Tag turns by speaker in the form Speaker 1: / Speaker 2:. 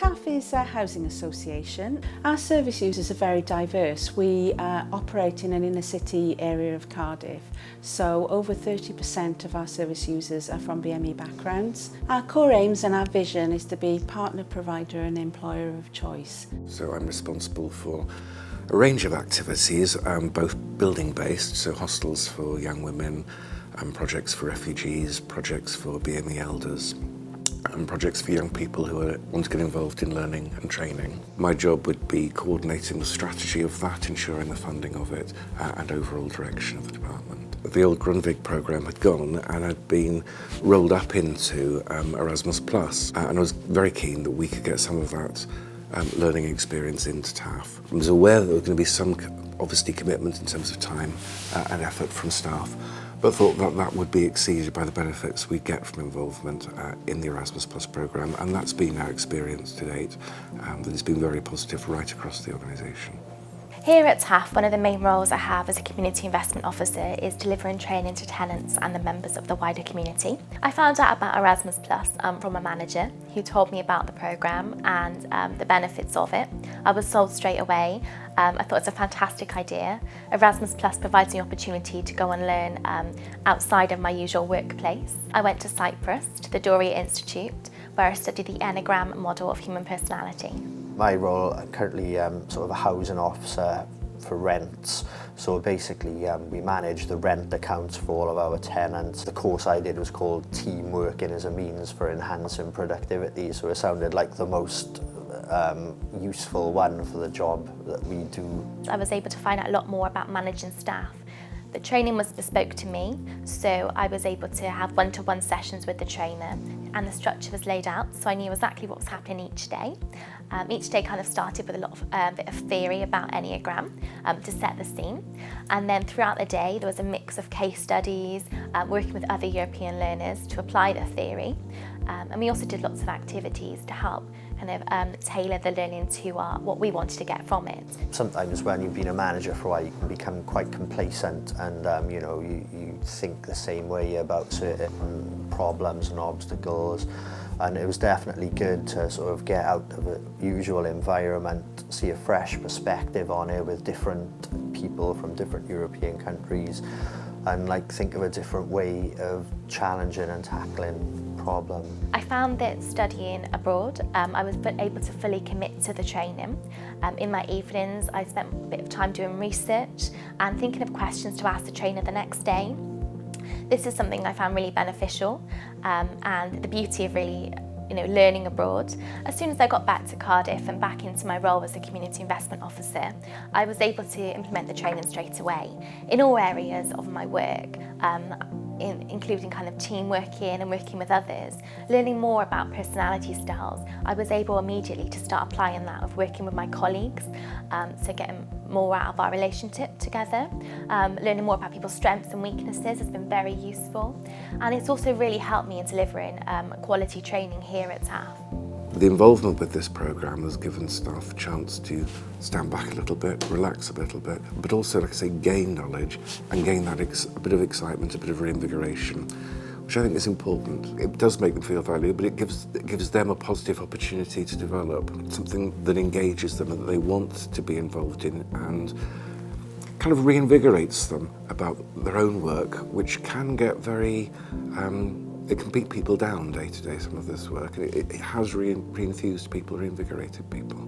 Speaker 1: Taff is a housing association. Our service users are very diverse. We operate in an inner city area of Cardiff, so over 30% of our service users are from BME backgrounds. Our core aims and our vision is to be partner, provider and employer of choice.
Speaker 2: So I'm responsible for a range of activities, both building based, so hostels for young women, projects for refugees, projects for BME elders, and projects for young people who want to get involved in learning and training. My job would be coordinating the strategy of that, ensuring the funding of it, and overall direction of the department. The old Grundvig programme had gone and had been rolled up into Erasmus+, and I was very keen that we could get some of that learning experience into Taff. I was aware that there was going to be some, obviously, commitment in terms of time and effort from staff, but thought that that would be exceeded by the benefits we get from involvement in the Erasmus Plus programme, and that's been our experience to date. That it's been very positive right across the organisation.
Speaker 3: Here at Taff, one of the main roles I have as a Community Investment Officer is delivering training to tenants and the members of the wider community. I found out about Erasmus Plus from a manager who told me about the programme and the benefits of it. I was sold straight away. I thought it's a fantastic idea. Erasmus Plus provides the opportunity to go and learn outside of my usual workplace. I went to Cyprus, to the Doria Institute, where I studied the Enneagram model of human personality.
Speaker 4: My role, I'm currently sort of a housing officer for rents. So basically we manage the rent accounts for all of our tenants. The course I did was called Team Working as a Means for Enhancing Productivity. So it sounded like the most useful one for the job that we do.
Speaker 3: I was able to find out a lot more about managing staff. The training was bespoke to me, so I was able to have one-to-one sessions with the trainer, and the structure was laid out, so I knew exactly what was happening each day. Each day kind of started with a lot of bit of theory about Enneagram to set the scene, and then throughout the day there was a mix of case studies, working with other European learners to apply the theory, and we also did lots of activities to help kind of tailor the learning to what we wanted to get from it.
Speaker 4: Sometimes when you've been a manager for a while, you can become quite complacent and you know, you think the same way about certain problems and obstacles. And it was definitely good to sort of get out of the usual environment, see a fresh perspective on it with different people from different European countries, and like think of a different way of challenging and tackling problem.
Speaker 3: I found that studying abroad, I was able to fully commit to the training. In my evenings, I spent a bit of time doing research and thinking of questions to ask the trainer the next day. This is something I found really beneficial, and the beauty of really learning abroad. As soon as I got back to Cardiff and back into my role as a Community Investment Officer, I was able to implement the training straight away in all areas of my work, including kind of team working and working with others. Learning more about personality styles, I was able immediately to start applying that of working with my colleagues, so getting more out of our relationship together. Learning more about people's strengths and weaknesses has been very useful, and it's also really helped me in delivering quality training here at Taff.
Speaker 2: The involvement with this programme has given staff a chance to stand back a little bit, relax a little bit, but also, like I say, gain knowledge and gain that a bit of excitement, a bit of reinvigoration, which I think is important. It does make them feel valued, but it gives them a positive opportunity to develop something that engages them and that they want to be involved in, and kind of reinvigorates them about their own work, which can get very it can beat people down day to day, some of this work. It has re-enthused people, reinvigorated people.